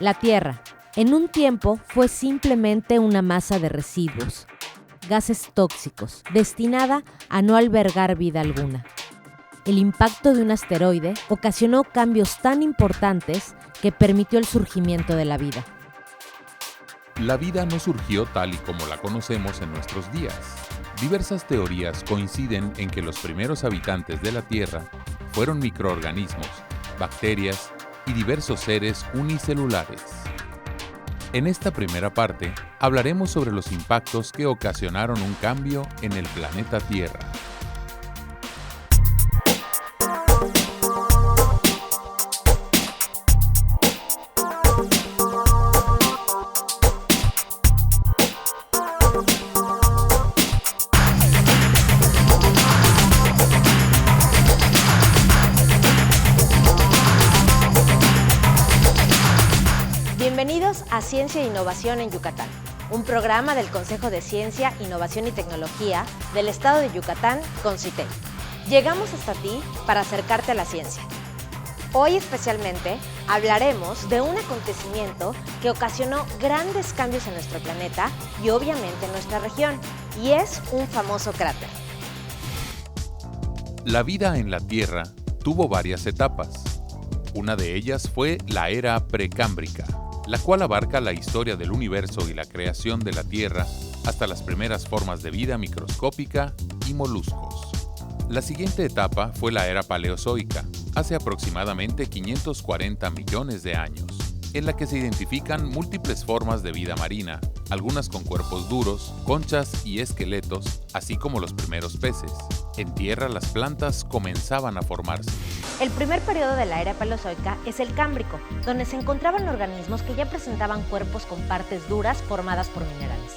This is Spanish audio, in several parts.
La Tierra, en un tiempo, fue simplemente una masa de residuos, gases tóxicos, destinada a no albergar vida alguna. El impacto de un asteroide ocasionó cambios tan importantes que permitió el surgimiento de la vida. La vida no surgió tal y como la conocemos en nuestros días. Diversas teorías coinciden en que los primeros habitantes de la Tierra fueron microorganismos, bacterias y diversos seres unicelulares. En esta primera parte hablaremos sobre los impactos que ocasionaron un cambio en el planeta Tierra. Bienvenidos a Ciencia e Innovación en Yucatán, un programa del Consejo de Ciencia, Innovación y Tecnología del Estado de Yucatán, CONCITEC. Llegamos hasta ti para acercarte a la ciencia. Hoy especialmente hablaremos de un acontecimiento que ocasionó grandes cambios en nuestro planeta y obviamente en nuestra región, y es un famoso cráter. La vida en la Tierra tuvo varias etapas. Una de ellas fue la era precámbrica, la cual abarca la historia del universo y la creación de la Tierra hasta las primeras formas de vida microscópica y moluscos. La siguiente etapa fue la era paleozoica, hace aproximadamente 540 millones de años, en la que se identifican múltiples formas de vida marina, algunas con cuerpos duros, conchas y esqueletos, así como los primeros peces. En tierra las plantas comenzaban a formarse. El primer periodo de la era paleozoica es el Cámbrico, donde se encontraban organismos que ya presentaban cuerpos con partes duras formadas por minerales.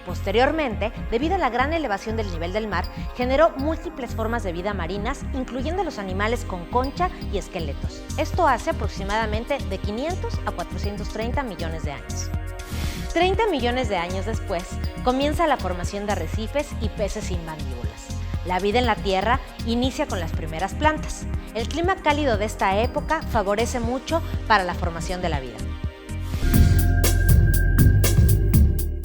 Posteriormente, debido a la gran elevación del nivel del mar, generó múltiples formas de vida marinas, incluyendo los animales con concha y esqueletos. Esto hace aproximadamente de 500 a 430 millones de años. 30 millones de años después, comienza la formación de arrecifes y peces sin mandíbulas. La vida en la Tierra inicia con las primeras plantas. El clima cálido de esta época favorece mucho para la formación de la vida.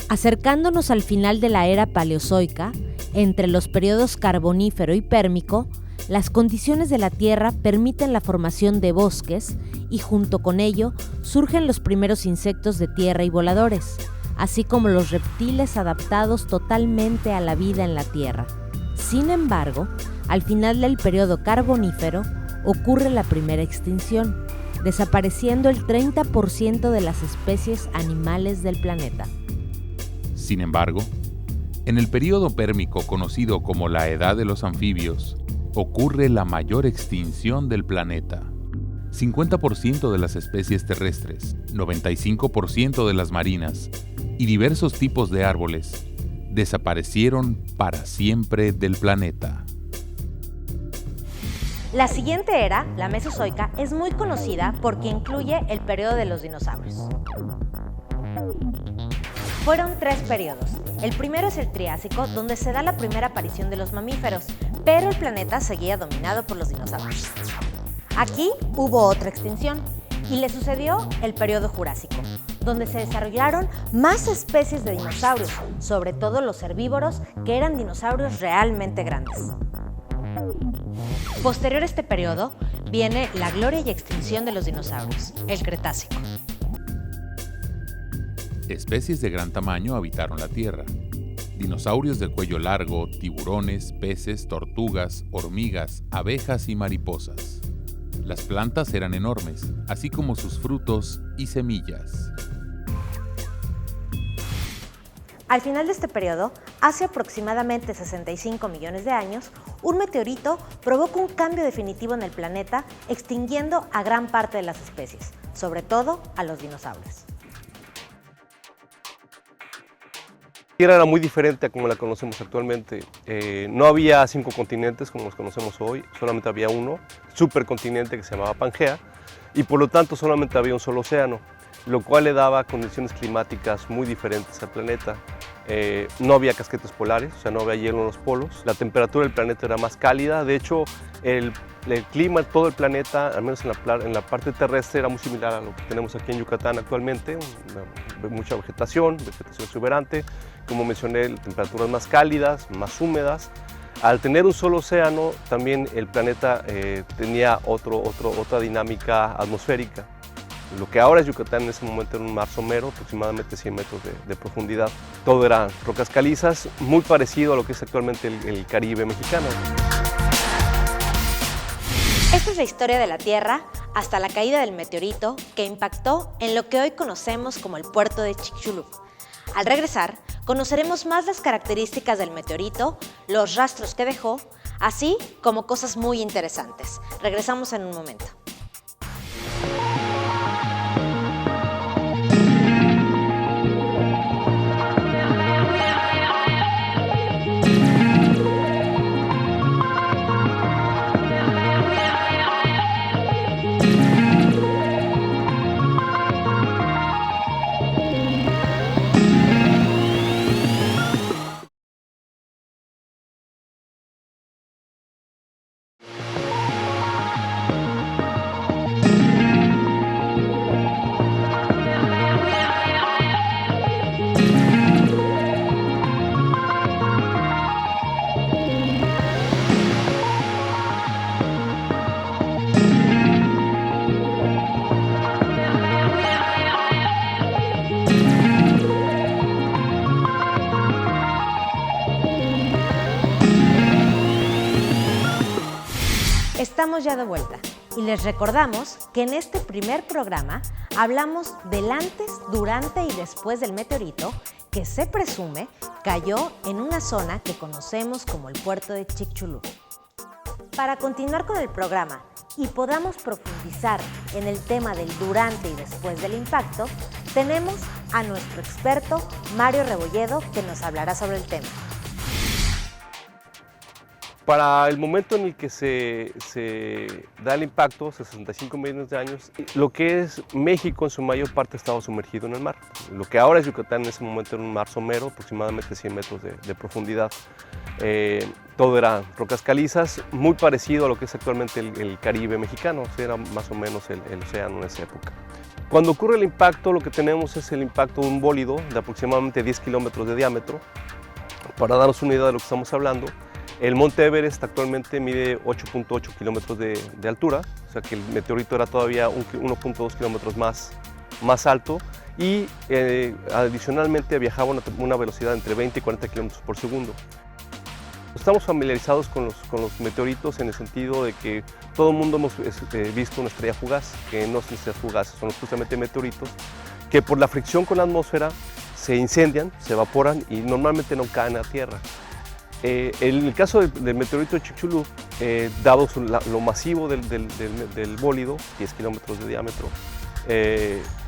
Acercándonos al final de la era paleozoica, entre los periodos carbonífero y pérmico, las condiciones de la Tierra permiten la formación de bosques y junto con ello surgen los primeros insectos de tierra y voladores, así como los reptiles adaptados totalmente a la vida en la Tierra. Sin embargo, al final del periodo carbonífero ocurre la primera extinción, desapareciendo el 30% de las especies animales del planeta. Sin embargo, en el período pérmico conocido como la Edad de los Anfibios, ocurre la mayor extinción del planeta. 50% de las especies terrestres, 95% de las marinas y diversos tipos de árboles desaparecieron para siempre del planeta. La siguiente era, la Mesozoica, es muy conocida porque incluye el periodo de los dinosaurios. Fueron 3 periodos. El primero es el Triásico, donde se da la primera aparición de los mamíferos, pero el planeta seguía dominado por los dinosaurios. Aquí hubo otra extinción y le sucedió el periodo Jurásico, donde se desarrollaron más especies de dinosaurios, sobre todo los herbívoros, que eran dinosaurios realmente grandes. Posterior a este periodo viene la gloria y extinción de los dinosaurios, el Cretácico. Especies de gran tamaño habitaron la Tierra. Dinosaurios de cuello largo, tiburones, peces, tortugas, hormigas, abejas y mariposas. Las plantas eran enormes, así como sus frutos y semillas. Al final de este periodo, hace aproximadamente 65 millones de años, un meteorito provoca un cambio definitivo en el planeta, extinguiendo a gran parte de las especies, sobre todo a los dinosaurios. La Tierra era muy diferente a como la conocemos actualmente. No había 5 continentes como los conocemos hoy, solamente había uno, supercontinente que se llamaba Pangea, y por lo tanto solamente había un solo océano, lo cual le daba condiciones climáticas muy diferentes al planeta. no había casquetes polares, o sea, no había hielo en los polos. La temperatura del planeta era más cálida. De hecho, el clima de todo el planeta, al menos en la parte terrestre, era muy similar a lo que tenemos aquí en Yucatán actualmente. Mucha vegetación exuberante. Como mencioné, temperaturas más cálidas, más húmedas. Al tener un solo océano, también el planeta tenía otra dinámica atmosférica. Lo que ahora es Yucatán en ese momento era un mar somero, aproximadamente 100 metros de profundidad. Todo eran rocas calizas, muy parecido a lo que es actualmente el Caribe mexicano. Esta es la historia de la Tierra hasta la caída del meteorito que impactó en lo que hoy conocemos como el puerto de Chicxulub. Al regresar, conoceremos más las características del meteorito, los rastros que dejó, así como cosas muy interesantes. Regresamos en un momento. Estamos ya de vuelta y les recordamos que en este primer programa hablamos del antes, durante y después del meteorito que se presume cayó en una zona que conocemos como el puerto de Chicxulub. Para continuar con el programa y podamos profundizar en el tema del durante y después del impacto, tenemos a nuestro experto Mario Rebolledo que nos hablará sobre el tema. Para el momento en el que se da el impacto, 65 millones de años, lo que es México en su mayor parte estaba sumergido en el mar. Lo que ahora es Yucatán en ese momento era un mar somero, aproximadamente 100 metros de profundidad. Todo eran rocas calizas, muy parecido a lo que es actualmente el Caribe mexicano, o sea, era más o menos el océano en esa época. Cuando ocurre el impacto, lo que tenemos es el impacto de un bólido de aproximadamente 10 kilómetros de diámetro. Para darnos una idea de lo que estamos hablando, el monte Everest actualmente mide 8.8 kilómetros de altura, o sea que el meteorito era todavía 1.2 kilómetros más alto y adicionalmente viajaba a una velocidad entre 20 y 40 kilómetros por segundo. Estamos familiarizados con los meteoritos en el sentido de que todo el mundo hemos visto una estrella fugaz, que no son estrellas fugaces, son justamente meteoritos que por la fricción con la atmósfera se incendian, se evaporan y normalmente no caen a tierra. En el caso del meteorito de Chicxulub, dado lo masivo del bólido, 10 kilómetros de diámetro,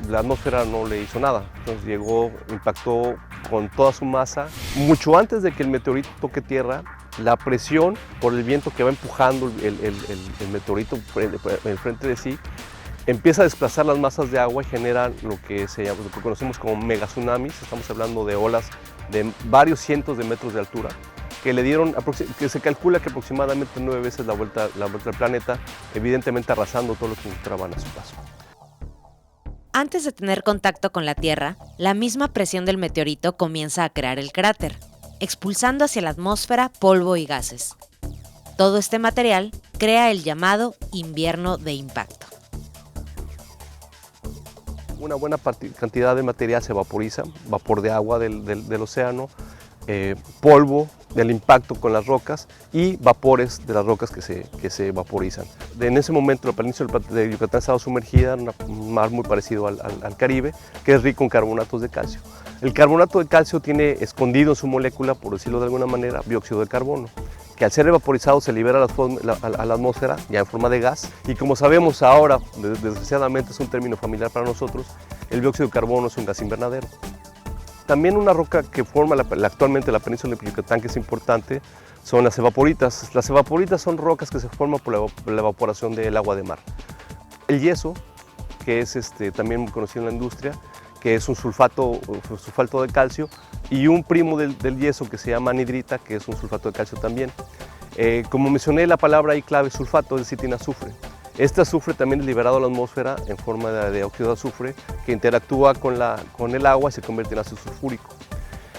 la atmósfera no le hizo nada. Entonces llegó, impactó con toda su masa. Mucho antes de que el meteorito toque tierra, la presión por el viento que va empujando el meteorito en frente de sí, empieza a desplazar las masas de agua y genera lo que conocemos como megatsunamis. Estamos hablando de olas de varios cientos de metros de altura, que se calcula que aproximadamente 9 veces la vuelta al planeta, evidentemente arrasando todo lo que encontraban a su paso. Antes de tener contacto con la Tierra, la misma presión del meteorito comienza a crear el cráter, expulsando hacia la atmósfera polvo y gases. Todo este material crea el llamado invierno de impacto. Una buena cantidad de material se vaporiza, vapor de agua del océano, polvo del impacto con las rocas y vapores de las rocas que se vaporizan. En ese momento la península de Yucatán estaba sumergida en un mar muy parecido al Caribe, que es rico en carbonatos de calcio. El carbonato de calcio tiene escondido en su molécula, por decirlo de alguna manera, dióxido de carbono, que al ser evaporizado se libera a la atmósfera ya en forma de gas, y como sabemos ahora, desgraciadamente es un término familiar para nosotros, el dióxido de carbono es un gas invernadero. También una roca que forma actualmente la península de Yucatán, que es importante, son las evaporitas. Las evaporitas son rocas que se forman por la evaporación del agua de mar. El yeso, que es también muy conocido en la industria, que es un sulfato de calcio, y un primo del yeso que se llama anhidrita, que es un sulfato de calcio también. Como mencioné, la palabra ahí clave sulfato, es decir, tiene azufre. Este azufre también es liberado a la atmósfera en forma de óxido de azufre que interactúa con el agua y se convierte en ácido sulfúrico.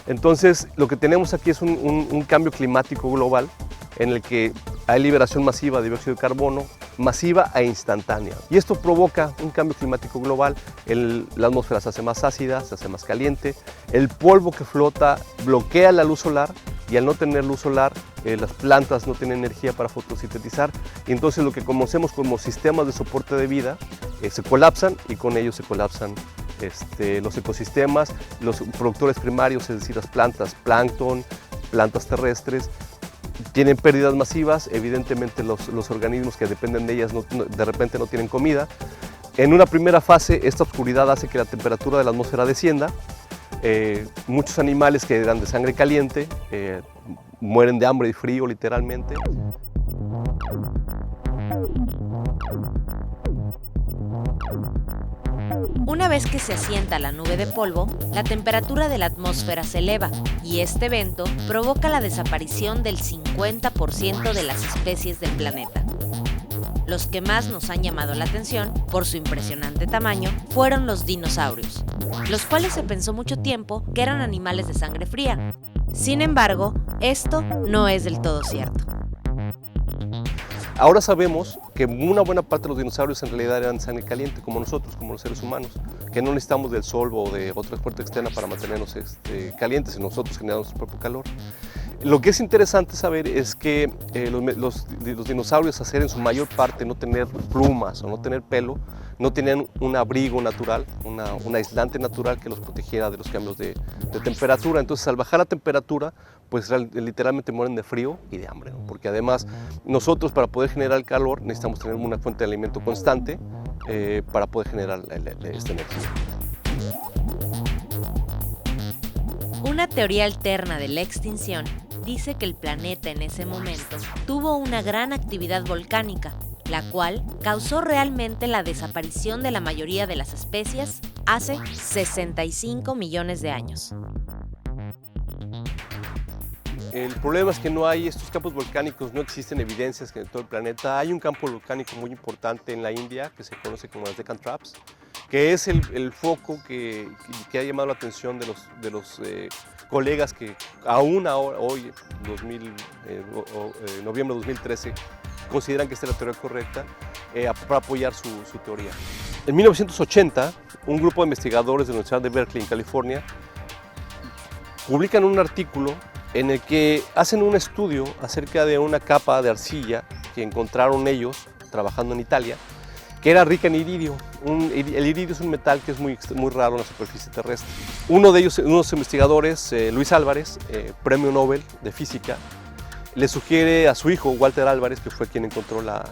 Entonces, lo que tenemos aquí es un cambio climático global en el que hay liberación masiva de dióxido de carbono, masiva e instantánea. Y esto provoca un cambio climático global. La atmósfera se hace más ácida, se hace más caliente, el polvo que flota bloquea la luz solar y al no tener luz solar, las plantas no tienen energía para fotosintetizar y entonces lo que conocemos como sistemas de soporte de vida se colapsan y con ellos se colapsan los ecosistemas, los productores primarios, es decir, las plantas, plancton, plantas terrestres, tienen pérdidas masivas. Evidentemente los organismos que dependen de ellas de repente no tienen comida. En una primera fase esta oscuridad hace que la temperatura de la atmósfera descienda. Muchos animales que eran de sangre caliente mueren de hambre y frío literalmente. Una vez que se asienta la nube de polvo, la temperatura de la atmósfera se eleva y este evento provoca la desaparición del 50% de las especies del planeta. Los que más nos han llamado la atención, por su impresionante tamaño, fueron los dinosaurios, los cuales se pensó mucho tiempo que eran animales de sangre fría. Sin embargo, esto no es del todo cierto. Ahora sabemos que una buena parte de los dinosaurios en realidad eran de sangre caliente, como nosotros, como los seres humanos, que no necesitamos del sol o de otra fuente externa para mantenernos calientes, y nosotros generamos nuestro propio calor. Lo que es interesante saber es que los dinosaurios, a ser en su mayor parte no tener plumas o no tener pelo, no tenían un abrigo natural, un aislante natural que los protegiera de los cambios de temperatura. Entonces, al bajar la temperatura, pues literalmente mueren de frío y de hambre, ¿no? Porque además nosotros, para poder generar el calor, necesitamos tener una fuente de alimento constante para poder generar esta energía. Una teoría alterna de la extinción dice que el planeta en ese momento tuvo una gran actividad volcánica, la cual causó realmente la desaparición de la mayoría de las especies hace 65 millones de años. El problema es que no hay estos campos volcánicos, no existen evidencias que en todo el planeta. Hay un campo volcánico muy importante en la India que se conoce como las Deccan Traps, que es el foco que ha llamado la atención de los colegas que aún ahora, hoy, noviembre de 2013, consideran que esta es la teoría correcta para apoyar su teoría. En 1980, un grupo de investigadores de la Universidad de Berkeley, en California, publican un artículo en el que hacen un estudio acerca de una capa de arcilla que encontraron ellos trabajando en Italia, que era rica en iridio. El iridio es un metal que es muy raro en la superficie terrestre. Uno de ellos, unos investigadores, Luis Álvarez, premio Nobel de Física, le sugiere a su hijo, Walter Álvarez, que fue quien encontró la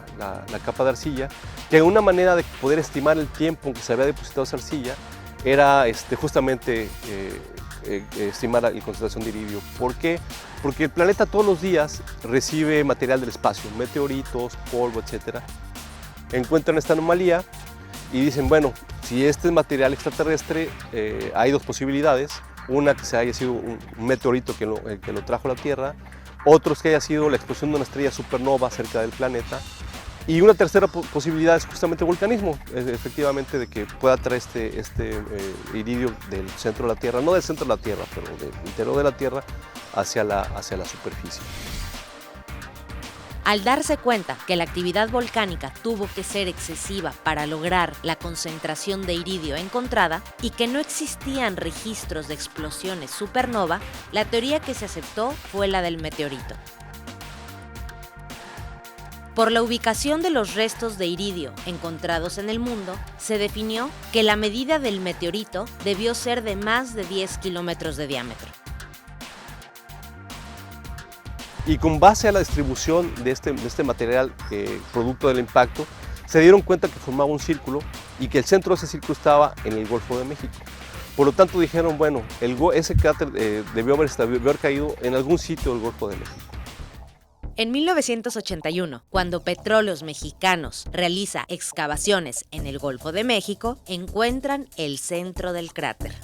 capa de arcilla, que una manera de poder estimar el tiempo en que se había depositado esa arcilla era justamente estimar la concentración de iridio. ¿Por qué? Porque el planeta todos los días recibe material del espacio, meteoritos, polvo, etc. Encuentran esta anomalía y dicen, bueno, si este es material extraterrestre, hay dos posibilidades. Una, que se haya sido un meteorito que lo trajo a la Tierra. Otro es que haya sido la explosión de una estrella supernova cerca del planeta. Y una tercera posibilidad es justamente el volcanismo, efectivamente, de que pueda traer este iridio del centro de la Tierra, no del centro de la Tierra, pero del interior de la Tierra hacia la superficie. Al darse cuenta que la actividad volcánica tuvo que ser excesiva para lograr la concentración de iridio encontrada y que no existían registros de explosiones supernova, la teoría que se aceptó fue la del meteorito. Por la ubicación de los restos de iridio encontrados en el mundo, se definió que la medida del meteorito debió ser de más de 10 kilómetros de diámetro. Y con base a la distribución de este material producto del impacto, se dieron cuenta que formaba un círculo y que el centro de ese círculo estaba en el Golfo de México. Por lo tanto dijeron, bueno, ese cráter debió haber caído en algún sitio del Golfo de México. En 1981, cuando Petróleos Mexicanos realiza excavaciones en el Golfo de México, encuentran el centro del cráter.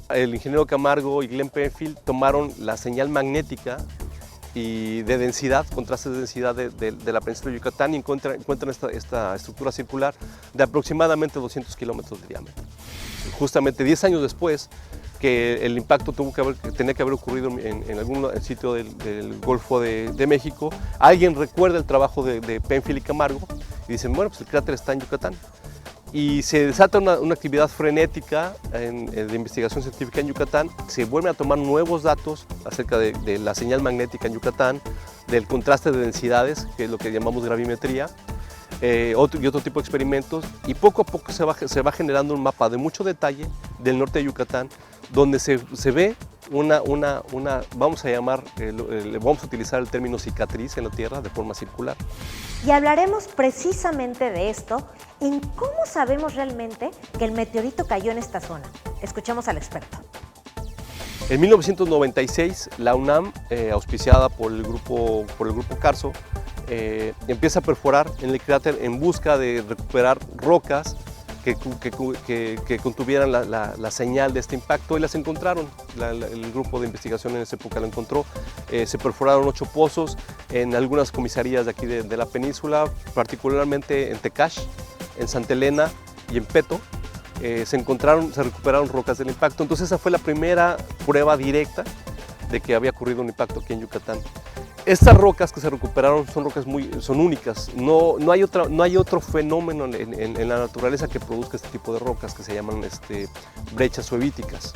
El ingeniero Camargo y Glenn Penfield tomaron la señal magnética y de densidad, contrastes de densidad de la península de Yucatán y encuentran esta estructura circular de aproximadamente 200 kilómetros de diámetro. Justamente 10 años después, que el impacto tenía que haber ocurrido en algún sitio del Golfo de México, alguien recuerda el trabajo de Penfield y Camargo y dicen, bueno, pues el cráter está en Yucatán. Y se desata una actividad frenética de investigación científica en Yucatán, se vuelven a tomar nuevos datos acerca de la señal magnética en Yucatán, del contraste de densidades, que es lo que llamamos gravimetría, y otro tipo de experimentos, y poco a poco se va generando un mapa de mucho detalle del norte de Yucatán, donde se ve vamos a utilizar el término cicatriz en la Tierra de forma circular. Y hablaremos precisamente de esto, en cómo sabemos realmente que el meteorito cayó en esta zona. Escuchemos al experto. En 1996, la UNAM, auspiciada por el grupo Carso, empieza a perforar en el cráter en busca de recuperar rocas que contuvieran la señal de este impacto, y las encontraron. El grupo de investigación en esa época lo encontró. Se perforaron 8 pozos en algunas comisarías de aquí de la península, particularmente en Tecash, en Santa Elena y en Peto. Se recuperaron rocas del impacto. Entonces esa fue la primera prueba directa de que había ocurrido un impacto aquí en Yucatán. Estas rocas que se recuperaron son únicas. No hay otro fenómeno en la naturaleza que produzca este tipo de rocas, que se llaman brechas suevíticas.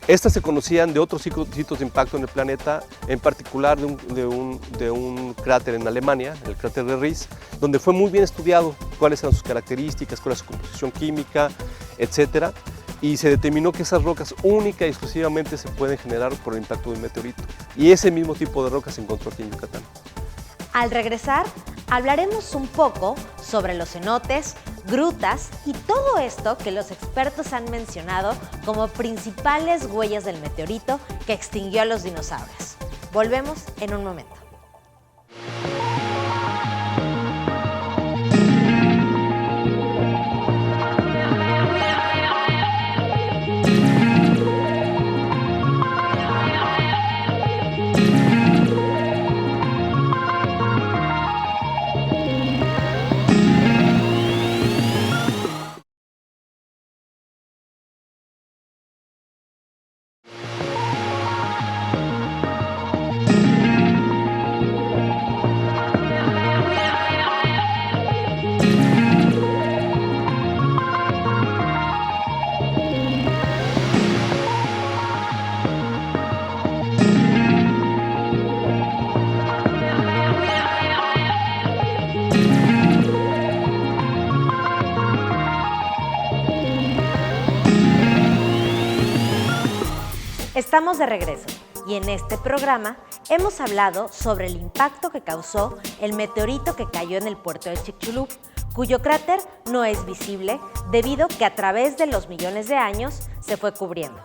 Estas se conocían de otros sitios de impacto en el planeta, en particular de un cráter en Alemania, el cráter de Ries, donde fue muy bien estudiado cuáles eran sus características, cuál es su composición química, etc. Y se determinó que esas rocas única y exclusivamente se pueden generar por el impacto de un meteorito. Y ese mismo tipo de rocas se encontró aquí en Yucatán. Al regresar, hablaremos un poco sobre los cenotes, grutas y todo esto que los expertos han mencionado como principales huellas del meteorito que extinguió a los dinosaurios. Volvemos en un momento. Estamos de regreso y en este programa hemos hablado sobre el impacto que causó el meteorito que cayó en el puerto de Chicxulub, cuyo cráter no es visible debido que a través de los millones de años se fue cubriendo.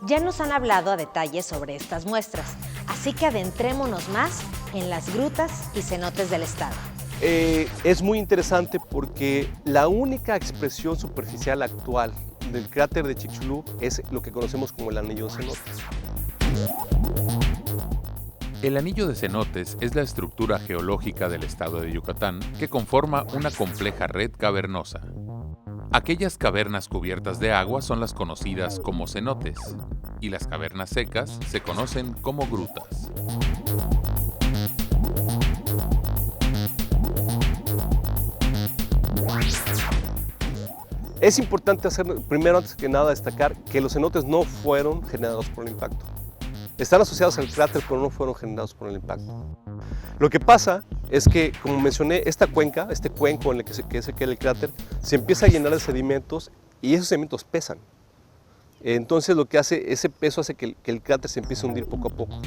Ya nos han hablado a detalle sobre estas muestras, así que adentrémonos más en las grutas y cenotes del estado. Es muy interesante porque la única expresión superficial actual del cráter de Chicxulub es lo que conocemos como el anillo de cenotes. El anillo de cenotes es la estructura geológica del estado de Yucatán que conforma una compleja red cavernosa. Aquellas cavernas cubiertas de agua son las conocidas como cenotes, y las cavernas secas se conocen como grutas. Es importante primero, antes que nada, destacar que los cenotes no fueron generados por el impacto. Están asociados al cráter, pero no fueron generados por el impacto. Lo que pasa es que, como mencioné, esta cuenca, este cuenco en el que se queda el cráter, se empieza a llenar de sedimentos y esos sedimentos pesan. Entonces lo que hace, ese peso hace que el cráter se empiece a hundir poco a poco,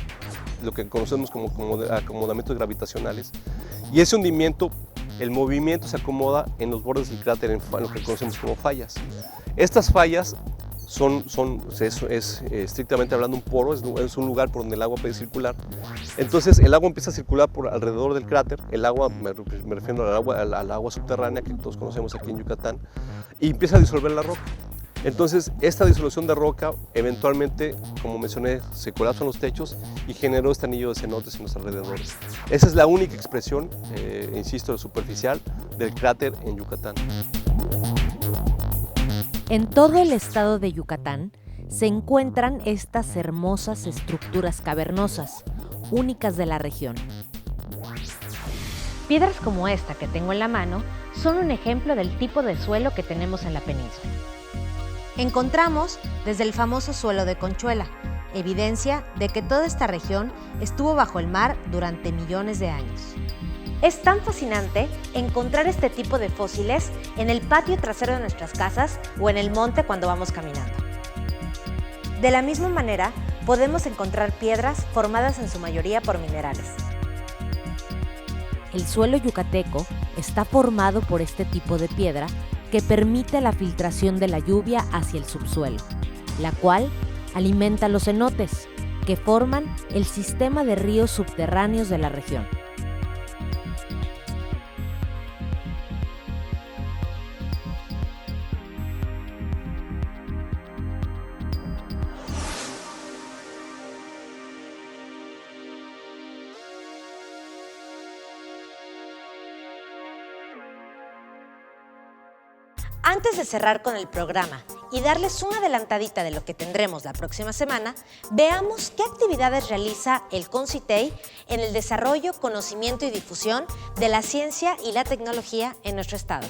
lo que conocemos como acomodamientos gravitacionales. Y ese hundimiento, el movimiento se acomoda en los bordes del cráter, en lo que conocemos como fallas. Estas fallas es estrictamente hablando un poro, es un lugar por donde el agua puede circular. Entonces el agua empieza a circular por alrededor del cráter, el agua, me refiero al agua subterránea que todos conocemos aquí en Yucatán, y empieza a disolver la roca. Entonces, esta disolución de roca, eventualmente, como mencioné, se colapsan los techos y generó este anillo de cenotes en los alrededores. Esa es la única expresión, insisto, superficial del cráter en Yucatán. En todo el estado de Yucatán se encuentran estas hermosas estructuras cavernosas, únicas de la región. Piedras como esta que tengo en la mano son un ejemplo del tipo de suelo que tenemos en la península. Encontramos desde el famoso suelo de Conchuela, evidencia de que toda esta región estuvo bajo el mar durante millones de años. Es tan fascinante encontrar este tipo de fósiles en el patio trasero de nuestras casas o en el monte cuando vamos caminando. De la misma manera, podemos encontrar piedras formadas en su mayoría por minerales. El suelo yucateco está formado por este tipo de piedra que permite la filtración de la lluvia hacia el subsuelo, la cual alimenta los cenotes, que forman el sistema de ríos subterráneos de la región. Antes de cerrar con el programa y darles una adelantadita de lo que tendremos la próxima semana, veamos qué actividades realiza el CONCITEI en el desarrollo, conocimiento y difusión de la ciencia y la tecnología en nuestro estado.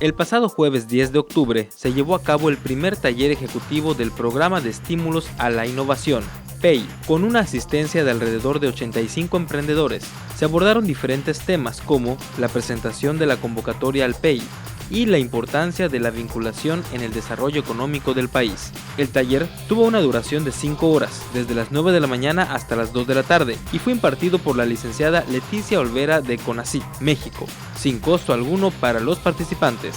El pasado jueves 10 de octubre se llevó a cabo el primer taller ejecutivo del Programa de Estímulos a la Innovación, PEI, con una asistencia de alrededor de 85 emprendedores. Se abordaron diferentes temas como la presentación de la convocatoria al PEI y la importancia de la vinculación en el desarrollo económico del país. El taller tuvo una duración de 5 horas, desde las 9 de la mañana hasta las 2 de la tarde, y fue impartido por la licenciada Leticia Olvera de CONACYT, México, sin costo alguno para los participantes.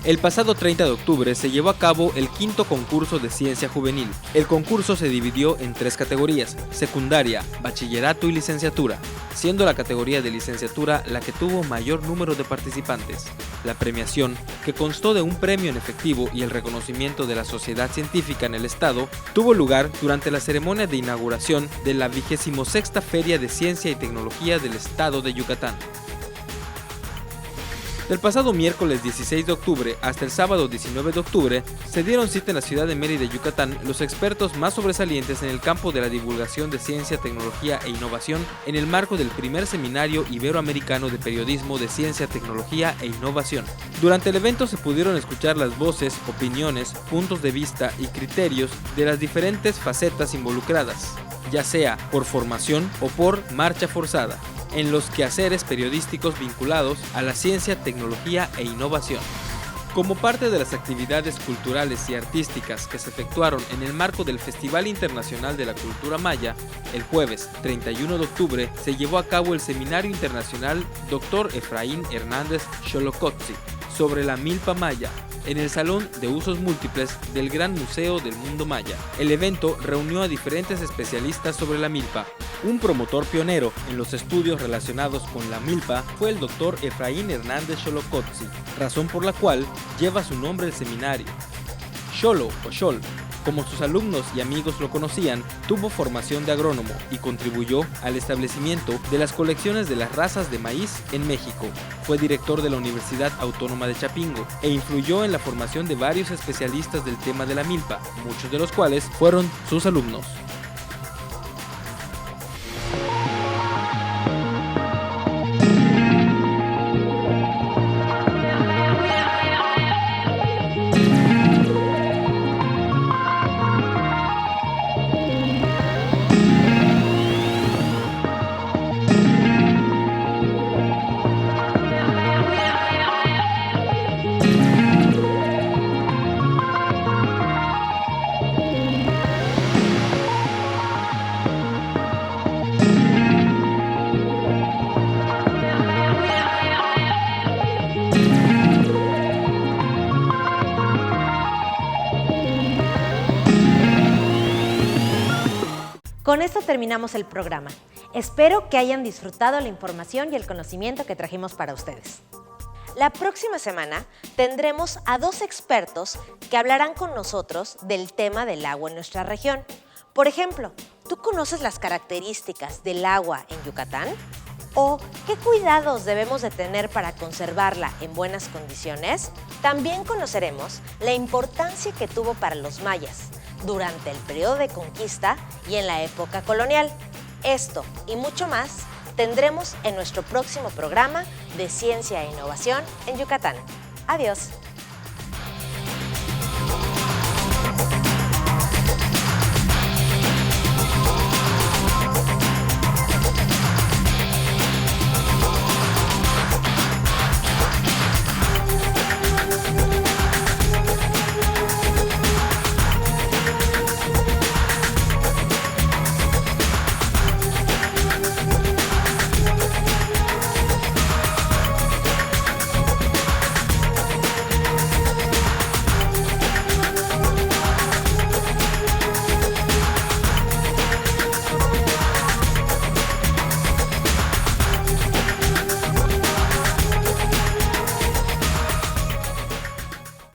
El pasado 30 de octubre se llevó a cabo el quinto concurso de ciencia juvenil. El concurso se dividió en 3 categorías: secundaria, bachillerato y licenciatura, siendo la categoría de licenciatura la que tuvo mayor número de participantes. La premiación, que constó de un premio en efectivo y el reconocimiento de la sociedad científica en el estado, tuvo lugar durante la ceremonia de inauguración de la 26ª Feria de Ciencia y Tecnología del estado de Yucatán. Del pasado miércoles 16 de octubre hasta el sábado 19 de octubre, se dieron cita en la ciudad de Mérida, Yucatán, los expertos más sobresalientes en el campo de la divulgación de ciencia, tecnología e innovación en el marco del primer Seminario Iberoamericano de Periodismo de Ciencia, Tecnología e Innovación. Durante el evento se pudieron escuchar las voces, opiniones, puntos de vista y criterios de las diferentes facetas involucradas, ya sea por formación o por marcha forzada, en los quehaceres periodísticos vinculados a la ciencia, tecnología e innovación. Como parte de las actividades culturales y artísticas que se efectuaron en el marco del Festival Internacional de la Cultura Maya, el jueves 31 de octubre se llevó a cabo el Seminario Internacional Dr. Efraín Hernández Xolocotzi sobre la milpa maya, en el Salón de Usos Múltiples del Gran Museo del Mundo Maya. El evento reunió a diferentes especialistas sobre la milpa. Un promotor pionero en los estudios relacionados con la milpa fue el Dr. Efraín Hernández Xolocotzi, razón por la cual lleva su nombre el seminario. Xolo o Xol, como sus alumnos y amigos lo conocían, tuvo formación de agrónomo y contribuyó al establecimiento de las colecciones de las razas de maíz en México. Fue director de la Universidad Autónoma de Chapingo e influyó en la formación de varios especialistas del tema de la milpa, muchos de los cuales fueron sus alumnos. Con esto terminamos el programa. Espero que hayan disfrutado la información y el conocimiento que trajimos para ustedes. La próxima semana tendremos a 2 expertos que hablarán con nosotros del tema del agua en nuestra región. Por ejemplo, ¿tú conoces las características del agua en Yucatán? ¿O qué cuidados debemos de tener para conservarla en buenas condiciones? También conoceremos la importancia que tuvo para los mayas durante el periodo de conquista y en la época colonial. Esto y mucho más tendremos en nuestro próximo programa de Ciencia e Innovación en Yucatán. Adiós.